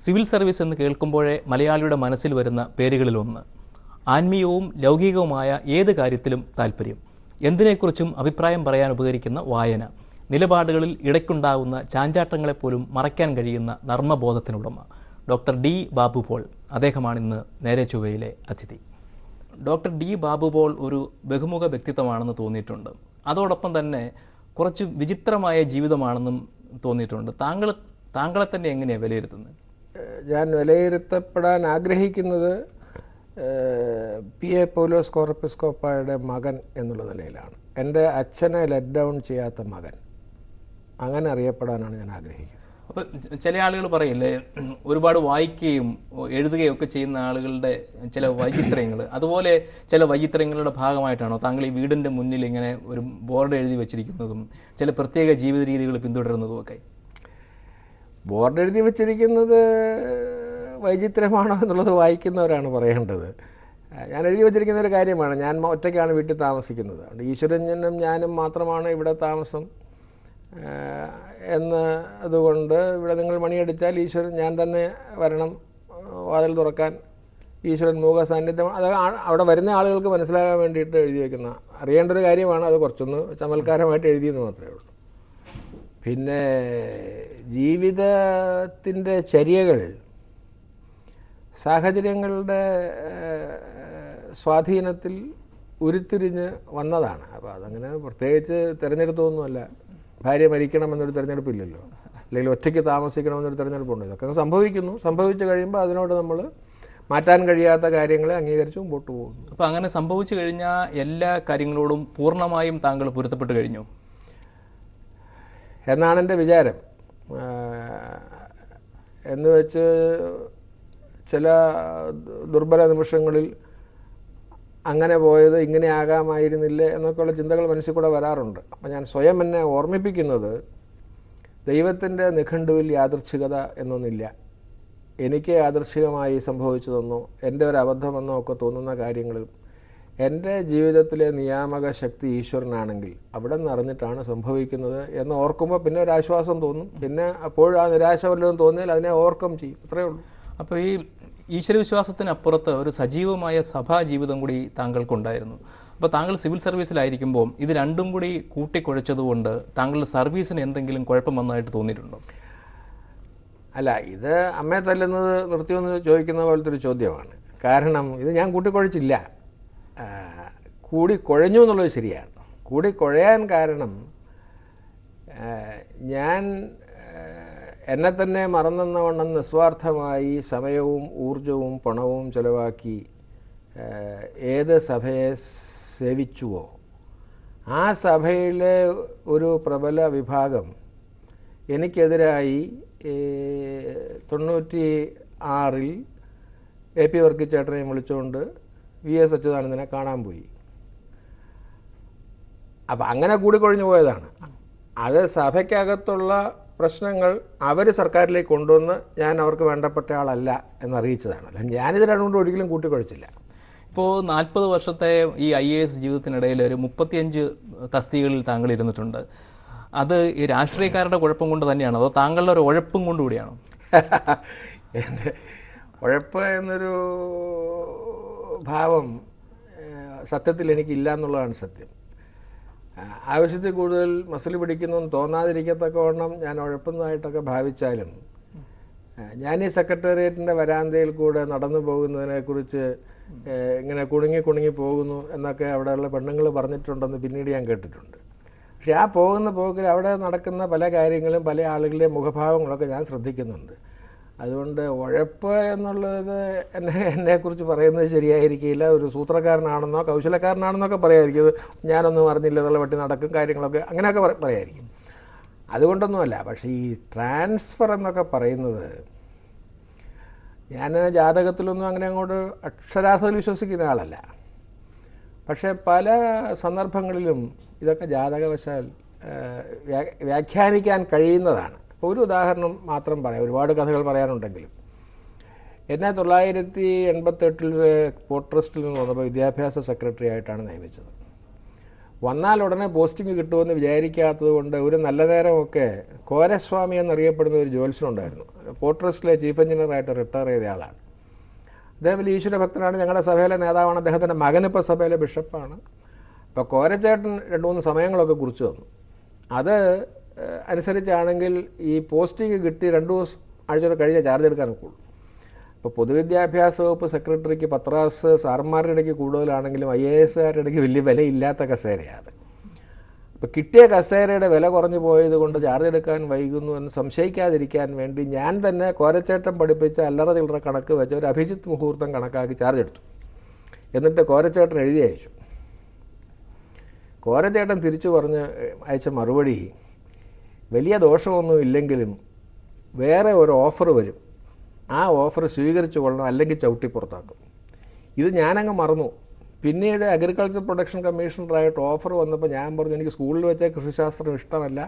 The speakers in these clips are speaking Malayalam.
സിവിൽ സർവീസ് എന്ന് കേൾക്കുമ്പോഴേ മലയാളിയുടെ മനസ്സിൽ വരുന്ന പേരുകളിലൊന്ന്. ആത്മീയവും ലൗകികവുമായ ഏത് കാര്യത്തിലും താല്പര്യം, എന്തിനെക്കുറിച്ചും അഭിപ്രായം പറയാൻ ഉപകരിക്കുന്ന വായന, നിലപാടുകളിൽ ഇടയ്ക്കുണ്ടാകുന്ന ചാഞ്ചാട്ടങ്ങളെപ്പോലും മറയ്ക്കാൻ കഴിയുന്ന നർമ്മബോധത്തിനുടമ ഡോക്ടർ ഡി ബാബു പോൾ. അദ്ദേഹമാണ് ഇന്ന് നേരെ ചൊവ്വയിലെ അതിഥി. ഡോക്ടർ ഡി ബാബു പോൾ ഒരു ബഹുമുഖ വ്യക്തിത്വമാണെന്ന് തോന്നിയിട്ടുണ്ട്. അതോടൊപ്പം തന്നെ കുറച്ച് വിചിത്രമായ ജീവിതമാണെന്നും തോന്നിയിട്ടുണ്ട്. താങ്കളെ തന്നെ എങ്ങനെയാണ് വിലയിരുത്തുന്നത്? ഞാൻ വിലയിരുത്തപ്പെടാൻ ആഗ്രഹിക്കുന്നത് PA പൗലോസ് കോറെപ്പിസ്കോപ്പായുടെ മകൻ എന്നുള്ള നിലയിലാണ്. എൻ്റെ അച്ഛനെ ലെറ്റ് ഡൗൺ ചെയ്യാത്ത മകൻ, അങ്ങനെ അറിയപ്പെടാനാണ് ഞാൻ ആഗ്രഹിക്കുന്നത്. അപ്പം ചില ആളുകൾ പറയില്ലേ, ഒരുപാട് വായിക്കുകയും എഴുതുകയും ഒക്കെ ചെയ്യുന്ന ആളുകളുടെ ചില വൈചിത്ര്യങ്ങൾ, അതുപോലെ ചില വൈചിത്ര്യങ്ങളുടെ ഭാഗമായിട്ടാണോ താങ്കൾ ഈ വീടിൻ്റെ മുന്നിൽ ഇങ്ങനെ ഒരു ബോർഡ് എഴുതി വെച്ചിരിക്കുന്നതും ചില പ്രത്യേക ജീവിത രീതികൾ പിന്തുടരുന്നതും ഒക്കെ? ബോർഡ് എഴുതി വച്ചിരിക്കുന്നത് വൈചിത്രമാണോ എന്നുള്ളത് വായിക്കുന്നവരാണ് പറയേണ്ടത്. ഞാൻ എഴുതി വച്ചിരിക്കുന്ന ഒരു കാര്യമാണ്, ഞാൻ ഒറ്റയ്ക്കാണ് വീട്ടിൽ താമസിക്കുന്നത്, അതുകൊണ്ട് ഈശ്വരനും ഞാനും മാത്രമാണ് ഇവിടെ താമസം അതുകൊണ്ട് ഇവിടെ നിങ്ങൾ മണിയടിച്ചാൽ ഈശ്വരൻ ഞാൻ തന്നെ വരണം വാതിൽ തുറക്കാൻ, ഈശ്വരൻ മൂക സാന്നിധ്യം. അത് അവിടെ വരുന്ന ആളുകൾക്ക് മനസ്സിലാകാൻ വേണ്ടിയിട്ട് എഴുതി വയ്ക്കുന്ന അറിയേണ്ട ഒരു കാര്യമാണ്. അത് കുറച്ചൊന്ന് ചമൽക്കാരമായിട്ട് എഴുതിയെന്ന് മാത്രമേ ഉള്ളൂ. പിന്നെ ജീവിതത്തിൻ്റെ ചര്യകൾ സാഹചര്യങ്ങളുടെ സ്വാധീനത്തിൽ ഉരുത്തിരിഞ്ഞ് വന്നതാണ്. അപ്പോൾ അതങ്ങനെ പ്രത്യേകിച്ച് തിരഞ്ഞെടുത്തൊന്നുമല്ല. ഭാര്യ മരിക്കണമെന്നൊരു തിരഞ്ഞെടുപ്പില്ലല്ലോ, അല്ലെങ്കിൽ ഒറ്റയ്ക്ക് താമസിക്കണമെന്നൊരു തിരഞ്ഞെടുപ്പുണ്ട്. ഇതൊക്കെ സംഭവിച്ചു കഴിയുമ്പോൾ അതിനോട് നമ്മൾ മാറ്റാൻ കഴിയാത്ത കാര്യങ്ങളെ അംഗീകരിച്ച് മുമ്പോട്ട് പോകുന്നു. അപ്പോൾ അങ്ങനെ സംഭവിച്ചു കഴിഞ്ഞാൽ എല്ലാ കാര്യങ്ങളോടും പൂർണ്ണമായും താങ്കൾ പൊരുത്തപ്പെട്ട് കഴിഞ്ഞു എന്നാണ് എൻ്റെ വിചാരം. എന്ന് വെച്ച് ചില ദുർബല നിമിഷങ്ങളിൽ അങ്ങനെ പോയത് ഇങ്ങനെ ആകാമായിരുന്നില്ലേ എന്നൊക്കെയുള്ള ചിന്തകൾ മനസ്സിൽ കൂടെ വരാറുണ്ട്. അപ്പോൾ ഞാൻ സ്വയം എന്നെ ഓർമ്മിപ്പിക്കുന്നത്, ദൈവത്തിൻ്റെ നിഘണ്ടുവിൽ യാദൃച്ഛികത എന്നൊന്നില്ല. എനിക്ക് യാദൃച്ഛികമായി സംഭവിച്ചതെന്നോ എൻ്റെ ഒരു അബദ്ധമെന്നോ ഒക്കെ തോന്നുന്ന കാര്യങ്ങളും എൻ്റെ ജീവിതത്തിലെ നിയാമക ശക്തി ഈശ്വരനാണെങ്കിൽ അവിടെ നിന്ന് അറിഞ്ഞിട്ടാണ് സംഭവിക്കുന്നത് എന്ന് ഓർക്കുമ്പോൾ പിന്നെ ഒരു ആശ്വാസം തോന്നും. പിന്നെ അപ്പോഴും ആ നിരാശ വല്ലതും തോന്നിയാൽ അതിനെ ഓവർകം ചെയ്യും, അത്രയേ ഉള്ളൂ. അപ്പോൾ ഈ ഈശ്വരവിശ്വാസത്തിനപ്പുറത്ത് ഒരു സജീവമായ സഭാ ജീവിതം കൂടി താങ്കൾക്കുണ്ടായിരുന്നു. അപ്പോൾ താങ്കൾ സിവിൽ സർവീസിലായിരിക്കുമ്പോൾ ഇത് രണ്ടും കൂടി കൂട്ടിക്കുഴച്ചതുകൊണ്ട് താങ്കളുടെ സർവീസിന് എന്തെങ്കിലും കുഴപ്പം വന്നതായിട്ട് തോന്നിയിട്ടുണ്ടോ? അല്ല, ഇത് അമ്മയെ തല്ലുന്നത് നിർത്തിയെന്ന് ചോദിക്കുന്ന പോലത്തെ ഒരു ചോദ്യമാണ്. കാരണം ഇത് ഞാൻ കൂട്ടിക്കുഴച്ചില്ല, കൂടിക്കുഴഞ്ഞു എന്നുള്ളത് ശരിയാണ്. കൂടിക്കുഴയാൻ കാരണം ഞാൻ എന്നെ തന്നെ മറന്നെന്നവണ്ണം നിസ്വാർത്ഥമായി സമയവും ഊർജവും പണവും ചെലവാക്കി ഏത് സഭയെ സേവിച്ചുവോ ആ സഭയിലെ ഒരു പ്രബല വിഭാഗം എനിക്കെതിരായി 96 AP വർക്കിച്ചേട്ടനെയും വിളിച്ചുകൊണ്ട് VS അച്യുതാനന്ദനെ കാണാൻ പോയി. അപ്പം അങ്ങനെ കൂടിക്കൊഴിഞ്ഞു പോയതാണ്. അത് സഭയ്ക്കകത്തുള്ള പ്രശ്നങ്ങൾ അവർ സർക്കാരിലേക്ക് കൊണ്ടുവന്ന് ഞാൻ അവർക്ക് വേണ്ടപ്പെട്ട ആളല്ല എന്നറിയിച്ചതാണ്. അല്ല, ഞാനിത് രണ്ടുകൊണ്ട് ഒരിക്കലും കൂട്ടിക്കൊഴിച്ചില്ല. ഇപ്പോൾ 40 വർഷത്തെ ഈ IAS ജീവിതത്തിനിടയിൽ ഒരു 35 തസ്തികകളിൽ താങ്കൾ ഇരുന്നിട്ടുണ്ട്. അത് ഈ രാഷ്ട്രീയക്കാരുടെ കുഴപ്പം കൊണ്ട് തന്നെയാണോ, അതോ താങ്കളുടെ ഒരു ഉഴപ്പും കൊണ്ടുകൂടിയാണോ? എൻ്റെ ഉഴപ്പ് എന്നൊരു ഭാവം സത്യത്തിൽ എനിക്കില്ല എന്നുള്ളതാണ് സത്യം. ആവശ്യത്തിൽ കൂടുതൽ മസിൽ പിടിക്കുന്നതെന്ന് തോന്നാതിരിക്കത്തക്കവണ്ണം ഞാൻ ഉഴപ്പുന്നതായിട്ടൊക്കെ ഭാവിച്ചാലും ഞാൻ ഈ സെക്രട്ടേറിയറ്റിൻ്റെ വരാന്തയിൽ കൂടെ നടന്നു പോകുന്നതിനെക്കുറിച്ച് ഇങ്ങനെ കുണുങ്ങി പോകുന്നു എന്നൊക്കെ അവിടെയുള്ള പെണ്ണുങ്ങൾ പറഞ്ഞിട്ടുണ്ടെന്ന് പിന്നീട് ഞാൻ കേട്ടിട്ടുണ്ട്. പക്ഷെ ആ പോകുന്ന പോക്കിൽ അവിടെ നടക്കുന്ന പല കാര്യങ്ങളും പല ആളുകളുടെയും മുഖഭാവങ്ങളൊക്കെ ഞാൻ ശ്രദ്ധിക്കുന്നുണ്ട്. അതുകൊണ്ട് ഉഴപ്പ് എന്നുള്ളത് എന്നെക്കുറിച്ച് പറയുന്നത് ശരിയായിരിക്കില്ല. ഒരു സൂത്രക്കാരനാണെന്നോ കൗശലക്കാരനാണെന്നൊക്കെ പറയായിരിക്കും. ഞാനൊന്നും അറിഞ്ഞില്ല എന്നുള്ള വട്ടി നടക്കും കാര്യങ്ങളൊക്കെ അങ്ങനെയൊക്കെ പറയായിരിക്കും. അതുകൊണ്ടൊന്നുമല്ല. പക്ഷേ ഈ ട്രാൻസ്ഫർ എന്നൊക്കെ പറയുന്നത്, ഞാൻ ജാതകത്തിലൊന്നും അങ്ങനെ അങ്ങോട്ട് അക്ഷരാർത്ഥത്തിൽ വിശ്വസിക്കുന്ന ആളല്ല. പക്ഷേ പല സന്ദർഭങ്ങളിലും ഇതൊക്കെ ജാതകവശാൽ വ്യാഖ്യാനിക്കാൻ കഴിയുന്നതാണ്. ഒരു ഉദാഹരണം മാത്രം പറയാം, ഒരുപാട് കഥകൾ പറയാനുണ്ടെങ്കിലും. എന്നെ 988 പോർട്ട് ട്രസ്റ്റിൽ നിന്ന് വന്നപ്പോൾ വിദ്യാഭ്യാസ സെക്രട്ടറി ആയിട്ടാണ് നിയമിച്ചത്. വന്നാൽ ഉടനെ പോസ്റ്റിംഗ് കിട്ടുമെന്ന് വിചാരിക്കാത്തത് കൊണ്ട് ഒരു നല്ല നേരമൊക്കെ കോരസ്വാമി എന്നറിയപ്പെടുന്ന ഒരു ജ്യോത്സ്യനുണ്ടായിരുന്നു. പോർട്ട് ട്രസ്റ്റിലെ ചീഫ് എഞ്ചിനീയറായിട്ട് റിട്ടയർ ചെയ്ത ആളാണ്. അദ്ദേഹം വലിയ ഈശ്വരഭക്തനാണ്, ഞങ്ങളുടെ സഭയിലെ നേതാവാണ്. അദ്ദേഹത്തിൻ്റെ മകനിപ്പോൾ സഭയിലെ ബിഷപ്പാണ്. അപ്പോൾ കോരച്ചേട്ടൻ 2-3 സമയങ്ങളൊക്കെ കുറിച്ച് തന്നു. അത് അനുസരിച്ചാണെങ്കിൽ ഈ പോസ്റ്റിംഗ് കിട്ടി 2 ആഴ്ച കഴിഞ്ഞ് ചാർജ് എടുക്കാനൊക്കെ ഉള്ളൂ. ഇപ്പോൾ പൊതുവിദ്യാഭ്യാസ വകുപ്പ് സെക്രട്ടറിക്ക് പത്രാസ് സാറന്മാരുടെ ഇടയ്ക്ക് കൂടുതലാണെങ്കിലും IAS ഇടയ്ക്ക് വലിയ വിലയില്ലാത്ത കസേരയാണ്. അപ്പോൾ കിട്ടിയ കസേരയുടെ വില കുറഞ്ഞു പോയത് കൊണ്ട് ചാർജ് എടുക്കാൻ വൈകുന്നു എന്ന് സംശയിക്കാതിരിക്കാൻ വേണ്ടി ഞാൻ തന്നെ കോരച്ചേട്ടൻ പഠിപ്പിച്ച അല്ലറ ചില്ലറ കണക്ക് വെച്ച് ഒരു അഭിജിത്ത് മുഹൂർത്തം കണക്കാക്കി ചാർജ് എടുത്തു. എന്നിട്ട് കോരച്ചേട്ടൻ എഴുതി അയച്ചു. കോരച്ചേട്ടൻ തിരിച്ചു പറഞ്ഞ് അയച്ച മറുപടി, വലിയ ദോഷമൊന്നും ഇല്ലെങ്കിലും വേറെ ഒരു ഓഫർ വരും, ആ ഓഫർ സ്വീകരിച്ചു കൊള്ളണം, അല്ലെങ്കിൽ ചവിട്ടി പുറത്താക്കും. ഇത് ഞാനങ്ങ് മറന്നു. പിന്നീട് അഗ്രികൾച്ചർ പ്രൊഡക്ഷൻ കമ്മീഷണറായിട്ട് ഓഫർ വന്നപ്പോൾ ഞാൻ പറഞ്ഞു, എനിക്ക് സ്കൂളിൽ വെച്ച കൃഷിശാസ്ത്രം ഇഷ്ടമല്ല,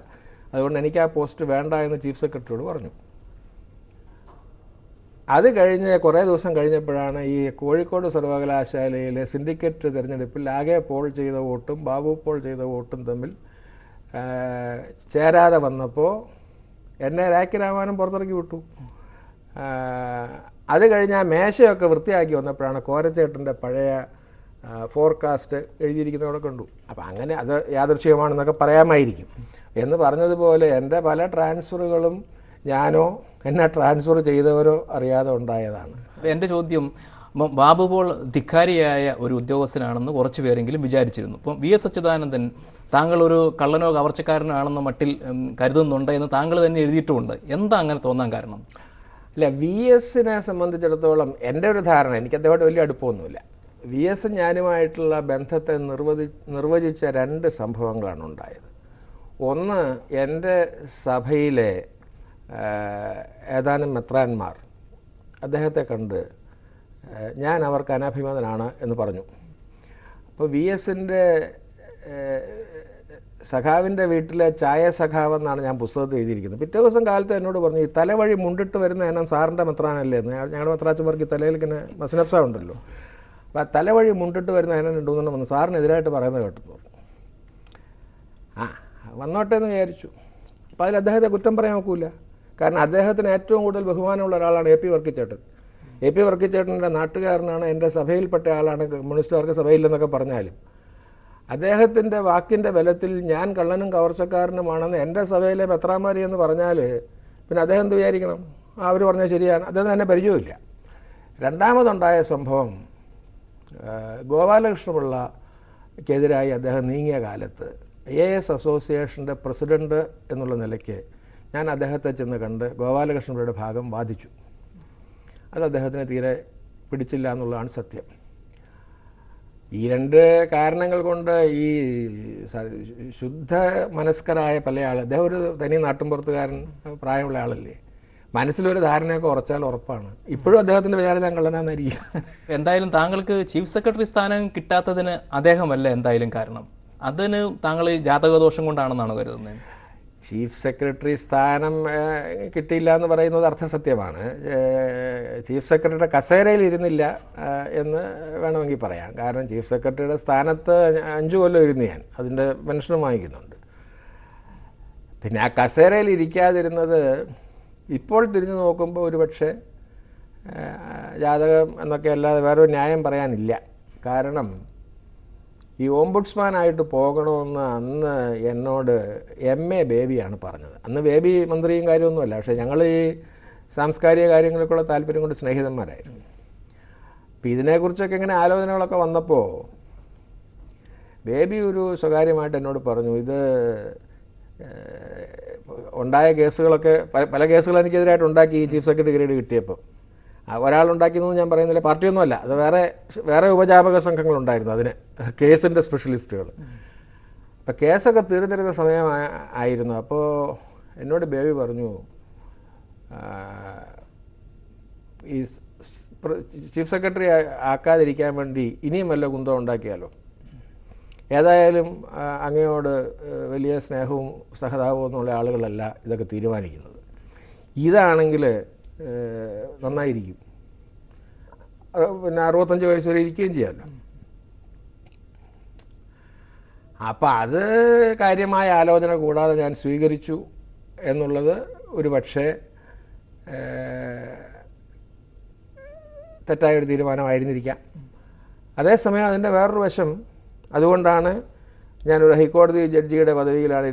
അതുകൊണ്ട് എനിക്ക് ആ പോസ്റ്റ് വേണ്ട എന്ന് ചീഫ് സെക്രട്ടറിയോട് പറഞ്ഞു. അത് കഴിഞ്ഞ് കുറേ ദിവസം കഴിഞ്ഞപ്പോഴാണ് ഈ കോഴിക്കോട് സർവകലാശാലയിലെ സിൻഡിക്കേറ്റ് തിരഞ്ഞെടുപ്പിൽ ആകെ പോൾ ചെയ്ത വോട്ടും ബാബു പോൾ ചെയ്ത വോട്ടും തമ്മിൽ ചേരാതെ വന്നപ്പോൾ എന്നെ രാഖി രാമാനം പുറത്തിറക്കി വിട്ടു. അത് കഴിഞ്ഞ് ആ മേശയൊക്കെ വൃത്തിയാക്കി വന്നപ്പോഴാണ് കോരച്ചേട്ടൻ്റെ പഴയ ഫോർകാസ്റ്റ് എഴുതിയിരിക്കുന്നതോടെ കണ്ടു. അപ്പം അങ്ങനെ അത് യാദൃശ്ചികമാണെന്നൊക്കെ പറയാമായിരിക്കും. എന്ന് പറഞ്ഞതുപോലെ എൻ്റെ പല ട്രാൻസ്ഫറുകളും ഞാനോ എന്നെ ട്രാൻസ്ഫർ ചെയ്തവരോ അറിയാതെ ഉണ്ടായതാണ്. എൻ്റെ ചോദ്യം, ബാബു പോൾ ധിക്കാരിയായ ഒരു ഉദ്യോഗസ്ഥനാണെന്ന് കുറച്ച് പേരെങ്കിലും വിചാരിച്ചിരുന്നു. ഇപ്പം VS അച്യുതാനന്ദൻ താങ്കൾ ഒരു കള്ളനോ കവർച്ചക്കാരനോ ആണെന്ന മട്ടിൽ കരുതുന്നുണ്ട് എന്ന് താങ്കൾ തന്നെ എഴുതിയിട്ടുമുണ്ട്. എന്താ അങ്ങനെ തോന്നാൻ കാരണം? ഇല്ല, VSനെ സംബന്ധിച്ചിടത്തോളം എൻ്റെ ഒരു ധാരണ, എനിക്ക് അദ്ദേഹമായിട്ട് വലിയ അടുപ്പമൊന്നുമില്ല. VS ഞാനുമായിട്ടുള്ള ബന്ധത്തെ നിർവചിച്ച 2 സംഭവങ്ങളാണ് ഉണ്ടായത്. ഒന്ന്, എൻ്റെ സഭയിലെ ഏതാനും മെത്രാന്മാർ അദ്ദേഹത്തെ കണ്ട് ഞാൻ അവർക്ക് അനഭിമതനാണ് എന്ന് പറഞ്ഞു. അപ്പോൾ VSൻ്റെ സഖാവിൻ്റെ വീട്ടിലെ ചായ സഖാവെന്നാണ് ഞാൻ പുസ്തകത്തിൽ എഴുതിയിരിക്കുന്നത്. പിറ്റേ ദിവസം കാലത്ത് എന്നോട് പറഞ്ഞു, ഈ തലവഴി മുണ്ടിട്ട് വരുന്ന എന്നെ സാറിൻ്റെ മെത്രാനല്ലേ എന്ന്. ഞങ്ങളുടെ മെത്രാച്ചന്മാർക്ക് ഈ തലയിൽ ഇങ്ങനെ മസനപ്സ ഉണ്ടല്ലോ, അപ്പോൾ ആ തലവഴി മുണ്ടിട്ട് വരുന്ന എന്നെ ഉണ്ടെന്ന് വന്ന് സാറിനെതിരായിട്ട് പറയുന്നത് കേട്ടെന്ന് പറഞ്ഞു. വന്നോട്ടെ എന്ന് വിചാരിച്ചു. അപ്പോൾ അതിൽ അദ്ദേഹത്തെ കുറ്റം പറയാൻ നോക്കൂല. കാരണം അദ്ദേഹത്തിന് ഏറ്റവും കൂടുതൽ ബഹുമാനമുള്ള ഒരാളാണ് AP വർക്കിച്ചേട്ടൻ. AP വർക്കിച്ചേട്ടൻ്റെ നാട്ടുകാരനാണ്, എൻ്റെ സഭയിൽപ്പെട്ട ആളാണ്, കമ്മ്യൂണിസ്റ്റുകാർക്ക് സഭയില്ലെന്നൊക്കെ പറഞ്ഞാലും അദ്ദേഹത്തിൻ്റെ വാക്കിൻ്റെ ബലത്തിൽ ഞാൻ കള്ളനും കവർച്ചക്കാരനുമാണെന്ന് എൻ്റെ സഭയിലെ മെത്രാന്മാരി എന്ന് പറഞ്ഞാൽ പിന്നെ അദ്ദേഹം എന്ത് വിചാരിക്കണം? അവർ പറഞ്ഞാൽ ശരിയാണ്, അദ്ദേഹത്തിന് എന്നെ പരിചയമില്ല. രണ്ടാമതുണ്ടായ സംഭവം, ഗോപാലകൃഷ്ണപിള്ളക്കെതിരായി അദ്ദേഹം നീങ്ങിയ കാലത്ത് AS അസോസിയേഷൻ്റെ പ്രസിഡൻറ്റ് എന്നുള്ള നിലയ്ക്ക് ഞാൻ അദ്ദേഹത്തെ ചെന്ന് കണ്ട് ഗോപാലകൃഷ്ണപിള്ളയുടെ ഭാഗം വാദിച്ചു. അത് അദ്ദേഹത്തിന് തീരെ പിടിച്ചില്ല എന്നുള്ളതാണ് സത്യം. ഈ 2 കാരണങ്ങൾ കൊണ്ട് ഈ ശുദ്ധ മനസ്കരായ പല ആൾ, അദ്ദേഹം ഒരു തനി നാട്ടുംപുറത്തുകാരൻ, പ്രായമുള്ള ആളല്ലേ, മനസ്സിലൊരു ധാരണയൊക്കെ ഉറച്ചാൽ ഉറപ്പാണ്. ഇപ്പോഴും അദ്ദേഹത്തിൻ്റെ വിചാരം ഞാൻ കള്ളനാന്നായിരിക്കും. എന്തായാലും താങ്കൾക്ക് ചീഫ് സെക്രട്ടറി സ്ഥാനം കിട്ടാത്തതിന് അദ്ദേഹമല്ല എന്തായാലും കാരണം. അതിന് താങ്കൾ ജാതകദോഷം കൊണ്ടാണെന്നാണ് കരുതുന്നത്? ചീഫ് സെക്രട്ടറി സ്ഥാനം കിട്ടിയില്ല എന്ന് പറയുന്നത് അർത്ഥസത്യമാണ്. ചീഫ് സെക്രട്ടറിയുടെ കസേരയിൽ ഇരുന്നില്ല എന്ന് വേണമെങ്കിൽ പറയാം. കാരണം ചീഫ് സെക്രട്ടറിയുടെ സ്ഥാനത്ത് 5 കൊല്ലം ഇരുന്ന് ഞാൻ അതിൻ്റെ പെൻഷനും വാങ്ങിക്കുന്നുണ്ട്. പിന്നെ ആ കസേരയിൽ ഇരിക്കാതിരുന്നത് ഇപ്പോൾ തിരിഞ്ഞു നോക്കുമ്പോൾ ഒരുപക്ഷെ ജാതകം എന്നൊക്കെ അല്ലാതെ വേറൊരു ന്യായം പറയാനില്ല. കാരണം ഈ ഓംബുഡ്സ്മാനായിട്ട് പോകണമെന്ന് അന്ന് എന്നോട് MA ബേബിയാണ് പറഞ്ഞത്. അന്ന് ബേബി മന്ത്രിയും കാര്യമൊന്നുമല്ല, പക്ഷേ ഞങ്ങൾ ഈ സാംസ്കാരിക കാര്യങ്ങൾക്കുള്ള താല്പര്യം കൊണ്ട് സ്നേഹിതന്മാരായിരുന്നു. അപ്പോൾ ഇതിനെക്കുറിച്ചൊക്കെ ഇങ്ങനെ ആലോചനകളൊക്കെ വന്നപ്പോൾ ബേബി ഒരു സ്വകാര്യമായിട്ട് എന്നോട് പറഞ്ഞു, ഇത് ഉണ്ടായ കേസുകളൊക്കെ പല കേസുകൾ എനിക്കെതിരായിട്ട് ഉണ്ടാക്കി ഈ ചീഫ് സെക്രട്ടറി ഗ്രേഡ് കിട്ടിയപ്പോൾ. ഒരാളുണ്ടാക്കിയെന്ന് ഞാൻ പറയുന്നില്ല, പാർട്ടിയൊന്നുമല്ല, അത് വേറെ ഉപജാപക സംഘങ്ങളുണ്ടായിരുന്നു അതിന്, കേസിൻ്റെ സ്പെഷ്യലിസ്റ്റുകൾ. അപ്പം കേസൊക്കെ തീർന്നിരുന്ന സമയമായിരുന്നു. അപ്പോൾ എന്നോട് ബേബി പറഞ്ഞു, ഈ ചീഫ് സെക്രട്ടറി ആക്കാതിരിക്കാൻ വേണ്ടി ഇനിയും വല്ല കുന്തം ഉണ്ടാക്കിയാലോ, ഏതായാലും അങ്ങയോട് വലിയ സ്നേഹവും സഹതാപവും ഒന്നുമുള്ള ആളുകളല്ല ഇതൊക്കെ തീരുമാനിക്കുന്നത്, ഇതാണെങ്കിൽ നന്നായിരിക്കും, പിന്നെ 65 വയസ്സ് വരെ ഇരിക്കുകയും ചെയ്യാമല്ലോ. അപ്പം അത് കാര്യമായ ആലോചന കൂടാതെ ഞാൻ സ്വീകരിച്ചു എന്നുള്ളത് ഒരു പക്ഷേ തെറ്റായൊരു തീരുമാനമായിരുന്നിരിക്കാം. അതേസമയം അതിൻ്റെ വേറൊരു വശം, അതുകൊണ്ടാണ് ഞാനൊരു ഹൈക്കോടതി ജഡ്ജിയുടെ പദവിയിലാണ്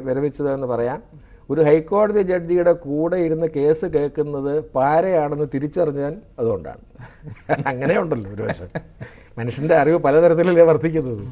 വിരമിച്ചതെന്ന് പറയാം. ഒരു ഹൈക്കോടതി ജഡ്ജിയുടെ കൂടെ ഇരുന്ന് കേസ് കേൾക്കുന്നത് പാരയാണെന്ന് തിരിച്ചറിഞ്ഞാൽ അതുകൊണ്ടാണ്. അങ്ങനെ ഉണ്ടല്ലോ ഒരു വശം. മനുഷ്യൻ്റെ അറിവ് പലതരത്തിലല്ലേ വർദ്ധിക്കുന്നത്.